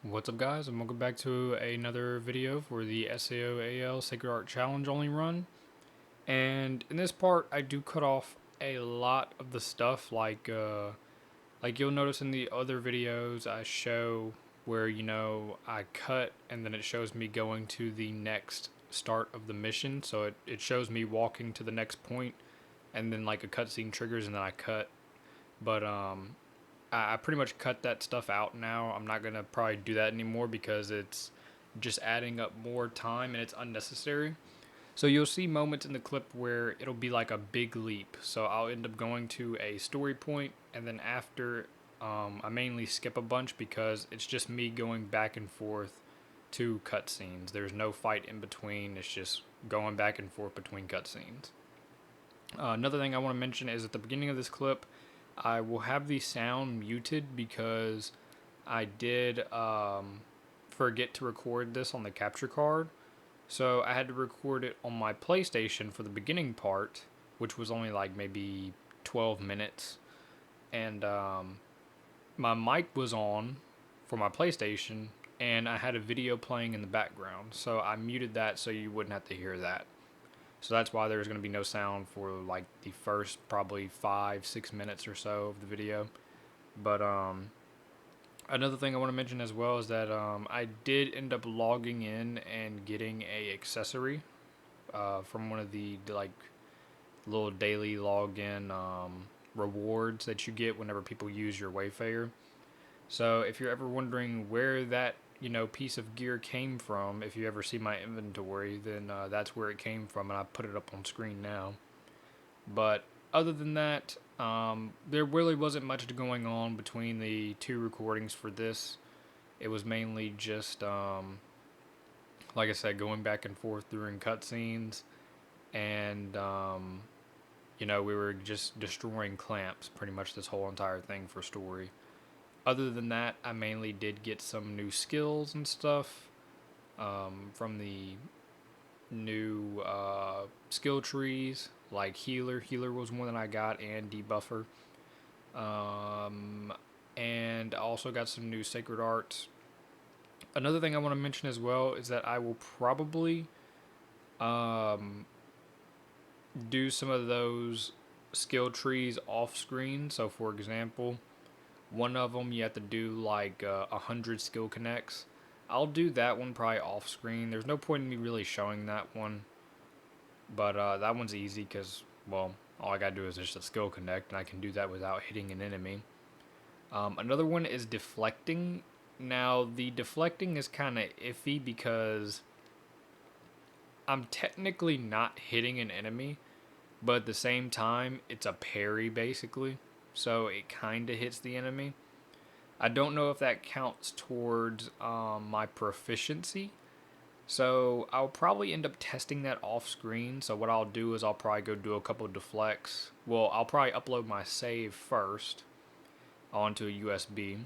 What's up, guys, and welcome back to another video for the SAO Sacred Art Challenge only run. And in this part, I do cut off a lot of the stuff, like you'll notice in the other videos I show where, I cut and then it shows me going to the next start of the mission. So it shows me walking to the next point and then like a cutscene triggers and then I cut. But I pretty much cut that stuff out now. I'm not gonna probably do that anymore because it's just adding up more time and it's unnecessary. So you'll see moments in the clip where it'll be like a big leap. So I'll end up going to a story point, and then after, I mainly skip a bunch because it's just me going back and forth to cutscenes. There's no fight in between. It's just going back and forth between cutscenes. Another thing I want to mention is at the beginning of this clip, I will have the sound muted because I did forget to record this on the capture card. So I had to record it on my PlayStation for the beginning part, which was only like maybe 12 minutes. And my mic was on for my PlayStation, and I had a video playing in the background. So I muted that so you wouldn't have to hear that. So that's why there's going to be no sound for like the first probably 5-6 minutes or so of the video. But another thing I want to mention as well is that I did end up logging in and getting a accessory from one of the like little daily login rewards that you get whenever people use your Wayfair. So if you're ever wondering where that piece of gear came from, if you ever see my inventory, then that's where it came from, and I put it up on screen now. But other than that, there really wasn't much going on between the two recordings for this. It was mainly just, like I said, going back and forth during cutscenes, and we were just destroying clamps pretty much this whole entire thing for story. Other than that, I mainly did get some new skills and stuff from the new skill trees, like healer. Healer was one that I got, and debuffer. Um, and I also got some new sacred arts. Another thing I want to mention as well is that I will probably um, do some of those skill trees off screen. So, for example, one of them you have to do like 100 skill connects. I'll do that one probably off screen. There's no point in me really showing that one, but that one's easy because, well, all I gotta do is just a skill connect, and I can do that without hitting an enemy. Another one is deflecting. Now, the deflecting is kind of iffy because I'm technically not hitting an enemy, but at the same time, it's a parry basically. So it kind of hits the enemy. I don't know if that counts towards my proficiency. So I'll probably end up testing that off screen. So what I'll do is I'll probably go do a couple of deflects. Well, I'll probably upload my save first onto a USB,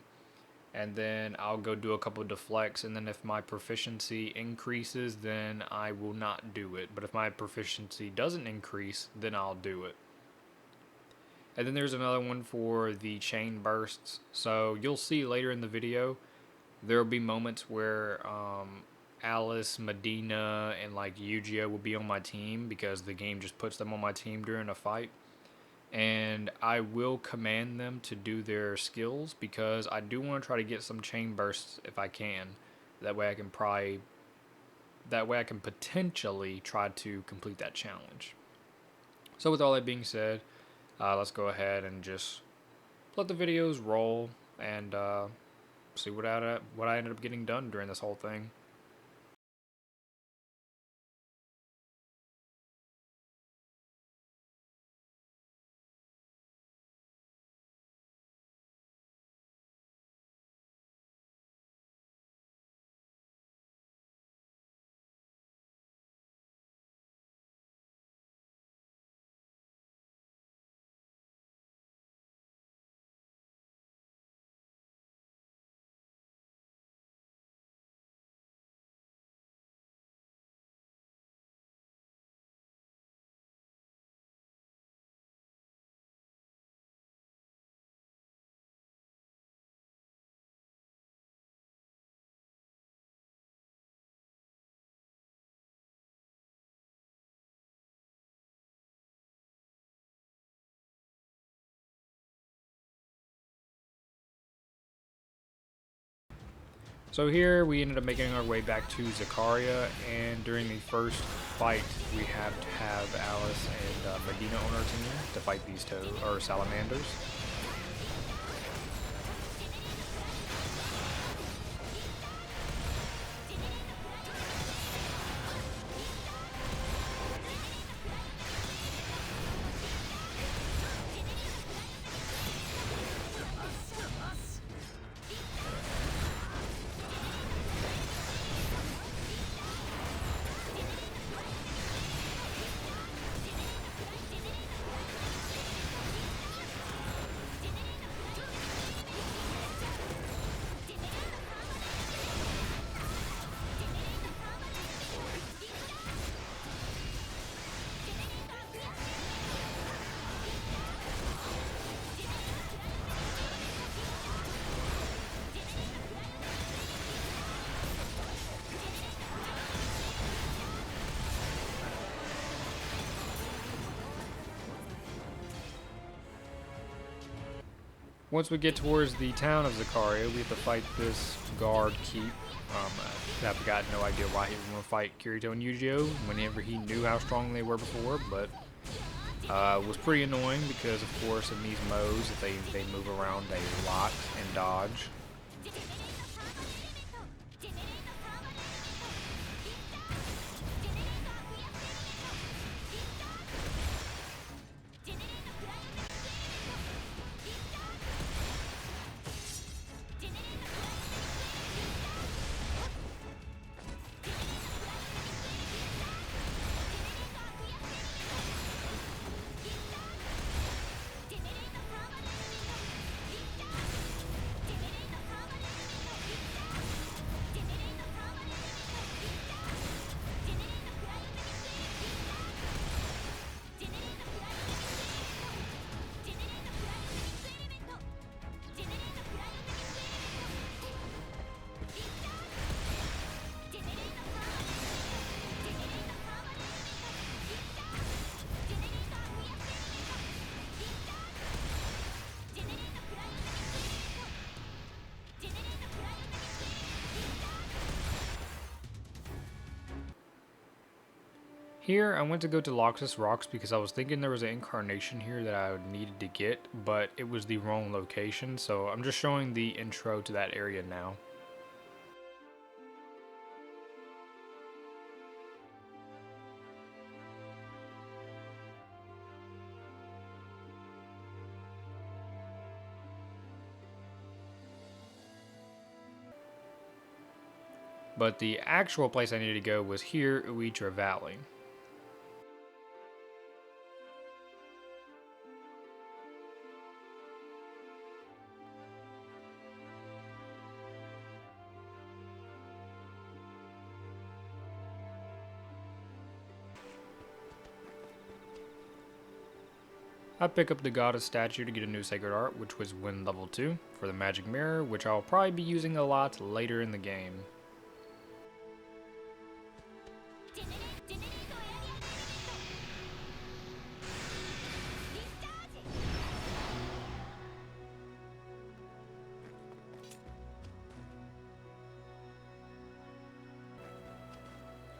and then I'll go do a couple of deflects, and then if my proficiency increases, then I will not do it. But if my proficiency doesn't increase, then I'll do it. And then there's another one for the chain bursts. So you'll see later in the video, there will be moments where Alice, Medina, and like Yu-Gi-Oh will be on my team because the game just puts them on my team during a fight. And I will command them to do their skills because I do want to try to get some chain bursts if I can. That way I can potentially try to complete that challenge. So with all that being said, let's go ahead and just let the videos roll and see what I ended up getting done during this whole thing. So here we ended up making our way back to Zakaria, and during the first fight we have to have Alice and Medina on our team to fight these salamanders. Once we get towards the town of Zakaria, we have to fight this guard keep. I've got no idea why he would want to fight Kirito and Yu-Gi-Oh! Whenever he knew how strong they were before, but it was pretty annoying because, of course, in these modes, they move around a lot and dodge. Here, I went to go to Lycoris Rocks because I was thinking there was an incarnation here that I needed to get, but it was the wrong location, so I'm just showing the intro to that area now. But the actual place I needed to go was here, Uitra Valley. I pick up the goddess statue to get a new sacred art, which was Wind level 2, for the magic mirror, which I'll probably be using a lot later in the game.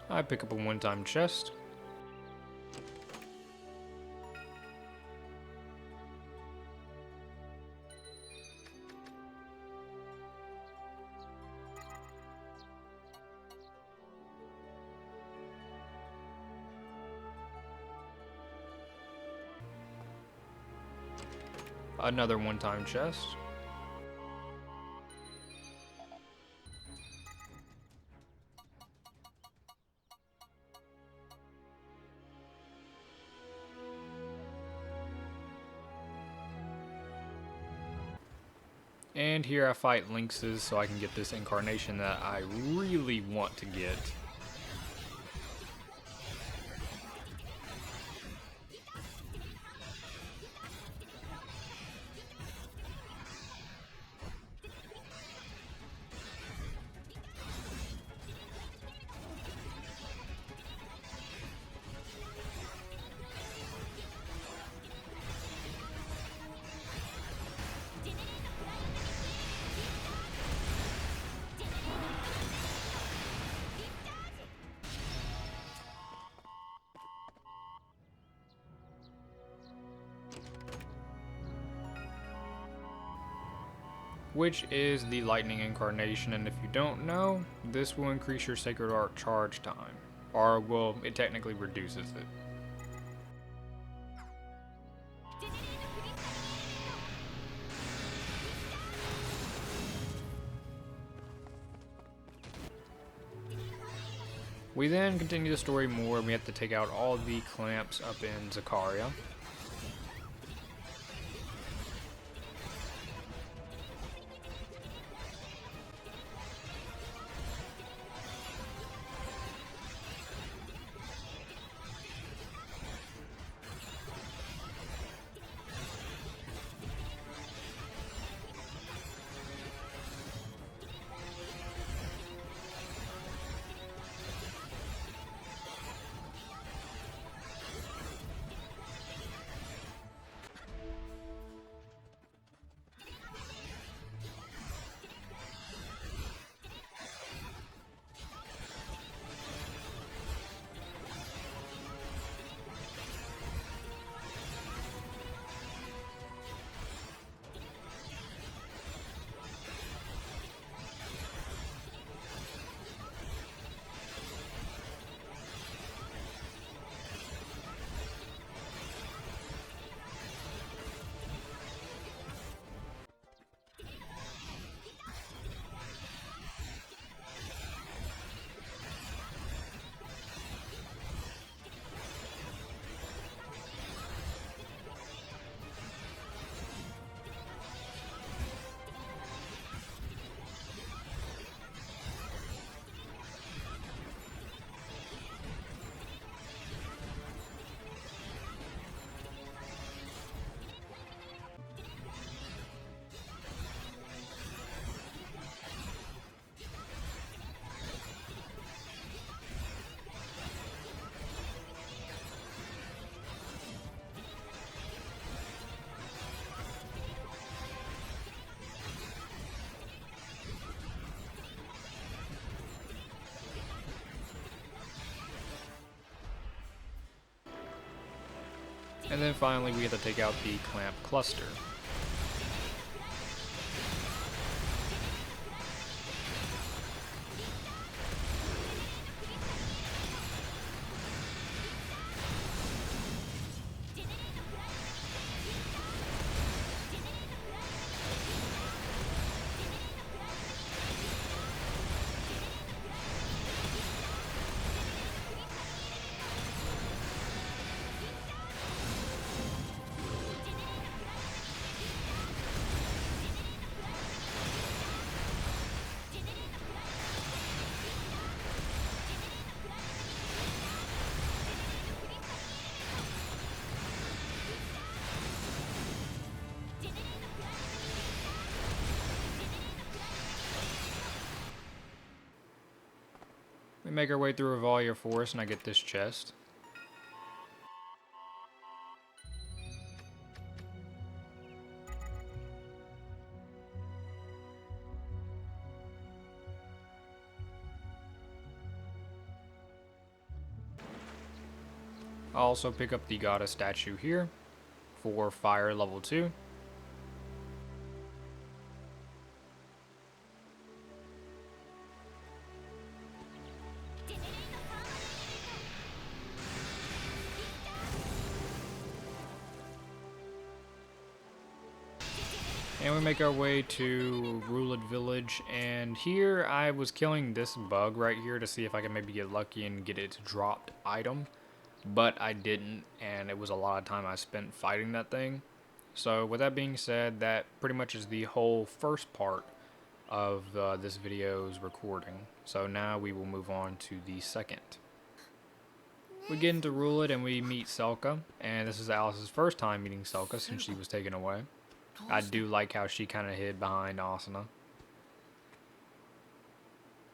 I pick up a one-time chest. Another one-time chest. And here I fight lynxes so I can get this incarnation that I really want to get. which is the lightning incarnation, and if you don't know, this will increase your Sacred Art charge time. Or, well, it technically reduces it. We then continue the story more, and we have to take out all the clamps up in Zakaria. And then finally we have to take out the clamp cluster. We make our way through Revalia Forest and I get this chest. I'll also pick up the goddess statue here for fire level 2. And we make our way to Ruled Village, and here I was killing this bug right here to see if I can maybe get lucky and get its dropped item, but I didn't, and it was a lot of time I spent fighting that thing. So with that being said, that pretty much is the whole first part of this video's recording. So now we will move on to the second. We get into Ruled and we meet Selka, and this is Alice's first time meeting Selka since she was taken away. I do like how she kind of hid behind Asuna.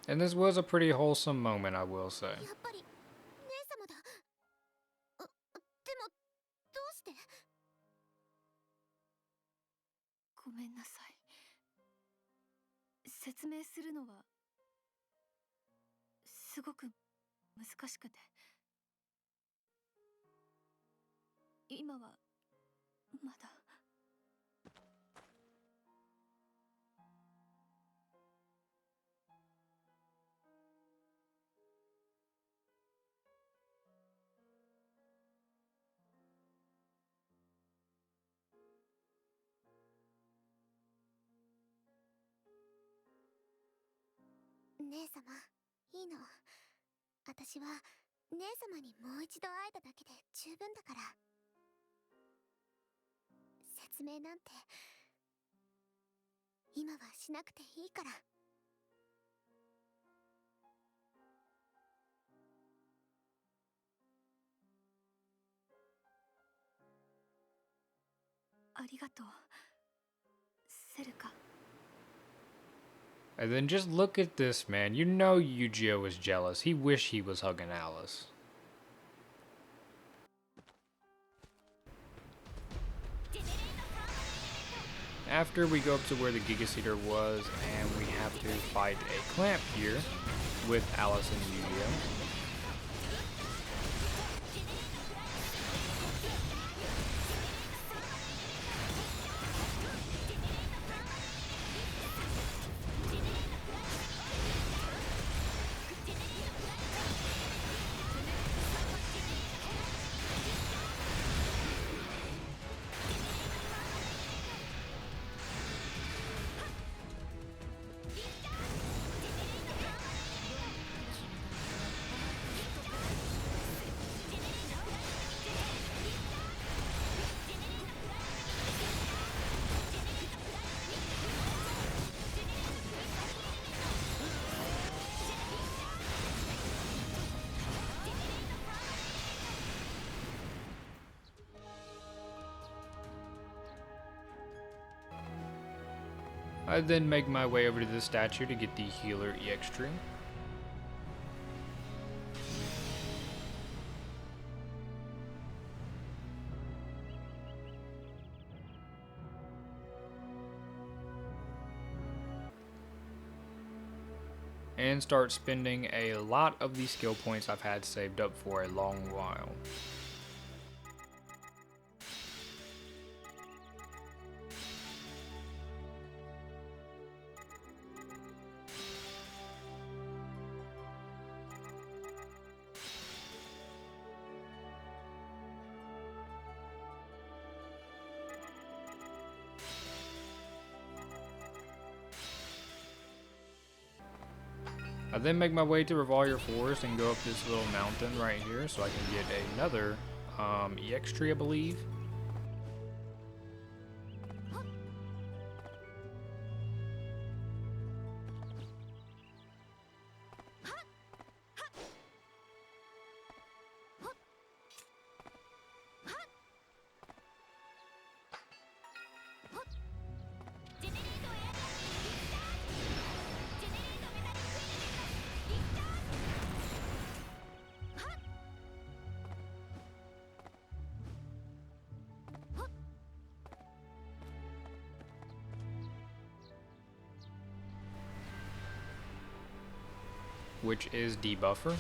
And this was a pretty wholesome moment, I will say. ごめんなさい。説明するのはすごく難しくて、今はまだ。姉様、いいの。私は姉様にもう一度会えただけで十分だから。説明なんて今はしなくていいから。ありがとうセルカ。 And then just look at this, man. You know Yujiro was jealous. He wished he was hugging Alice. After we go up to where the Giga Seeder was, and we have to fight a clamp here with Alice and Yujiro. I then make my way over to the statue to get the healer EX tree. And start spending a lot of the skill points I've had saved up for a long while. I then make my way to Revolver Forest and go up this little mountain right here so I can get another EX tree, I believe. Which is debuffer.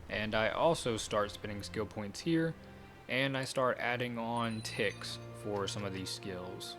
And I also start spending skill points here, and I start adding on ticks for some of these skills.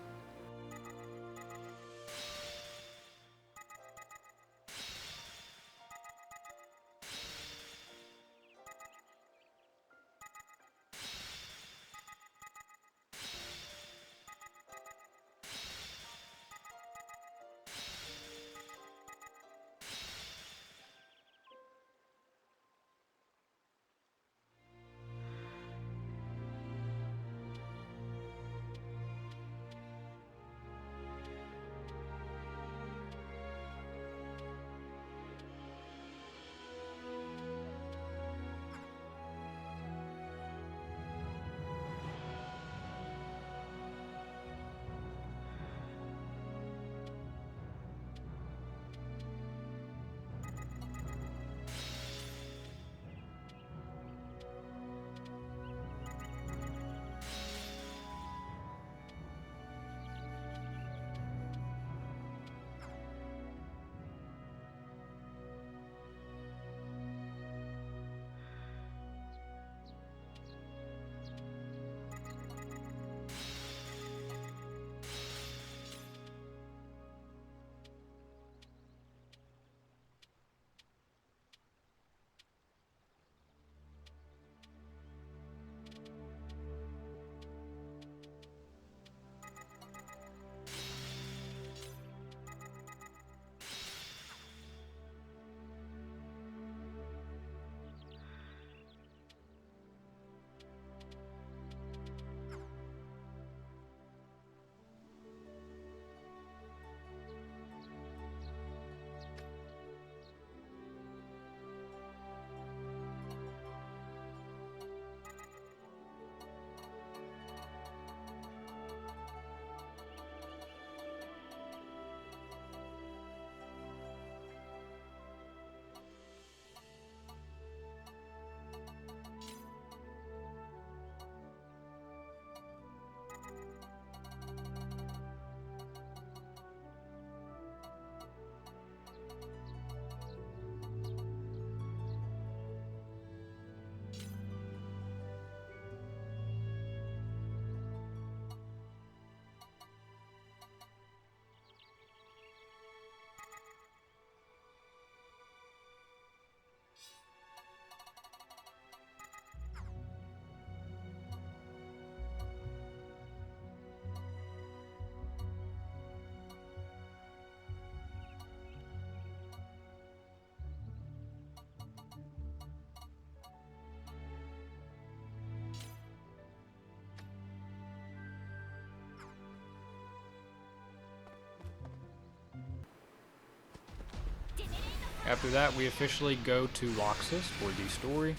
After that, we officially go to Loxus for the story,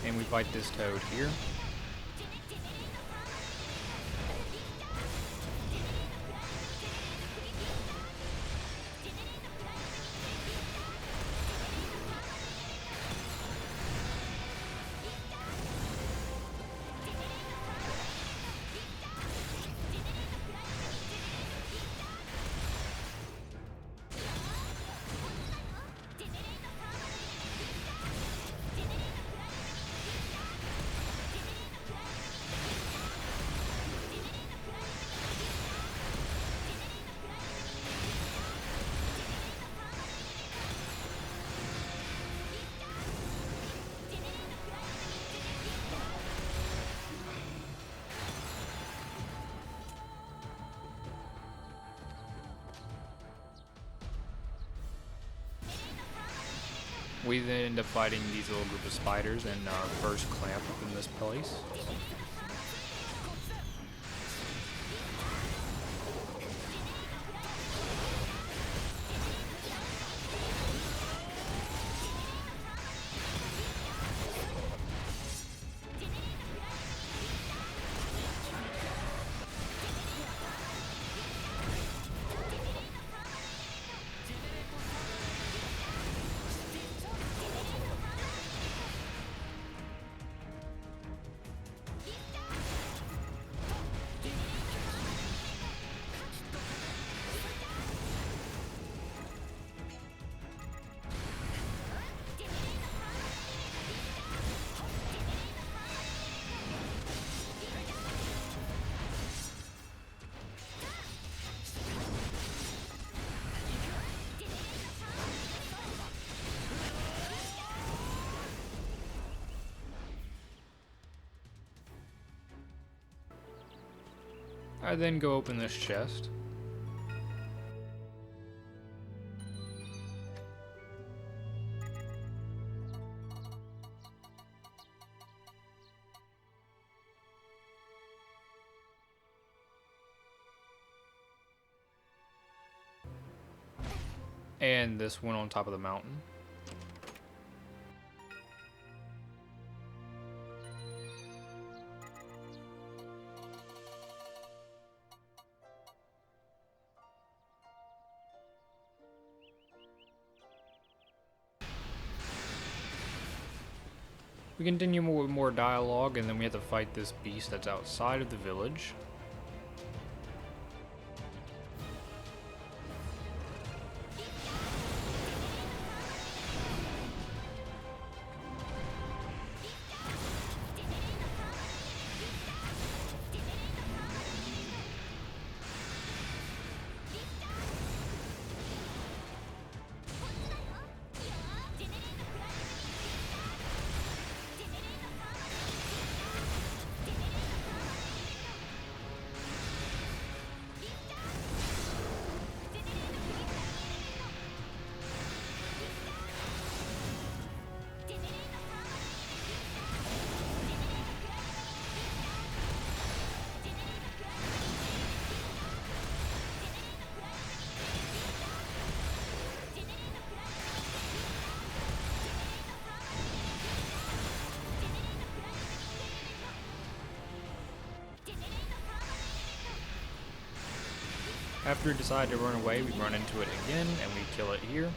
and we fight this toad here. We then end up fighting these little group of spiders in our first clamp up in this place. I then go open this chest. And this one on top of the mountain. We continue with more dialogue, and then we have to fight this beast that's outside of the village. After we decide to run away, we run into it again, and we kill it here.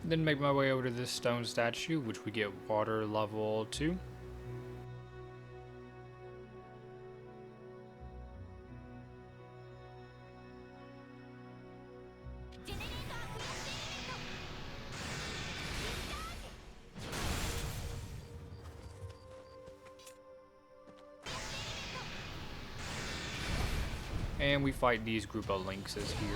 Then make my way over to this stone statue, which we get water level 2. And we fight these group of lynxes here.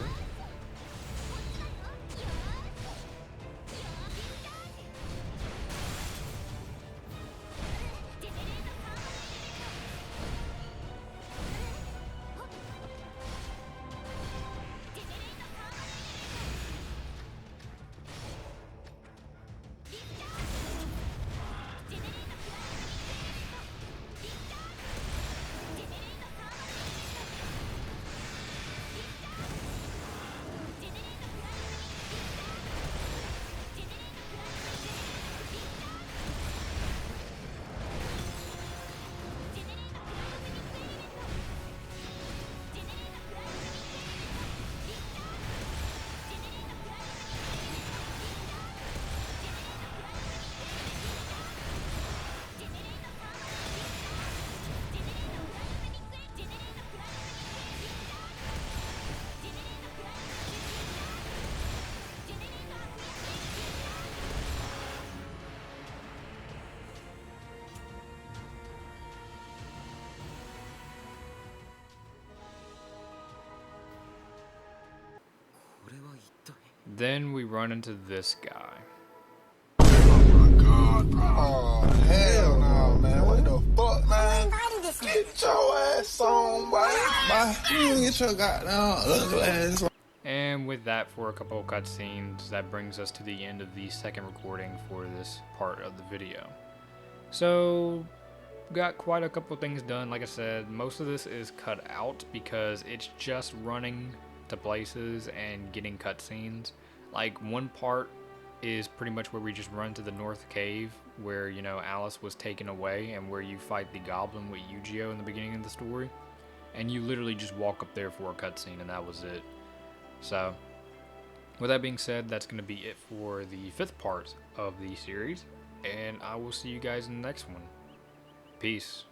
Then we run into this guy. God, bro. Oh, hell no, man. What the fuck, man? Get your ass on, boy. You get your goddamn ugly ass on. And with that, for a couple of cutscenes, that brings us to the end of the second recording for this part of the video. So, got quite a couple of things done. Like I said, most of this is cut out because it's just running to places and getting cutscenes. Like, one part is pretty much where we just run to the North Cave, where, you know, Alice was taken away, and where you fight the goblin with Yu-Gi-Oh in the beginning of the story. And you literally just walk up there for a cutscene, and that was it. So, with that being said, that's going to be it for the 5th part of the series, and I will see you guys in the next one. Peace.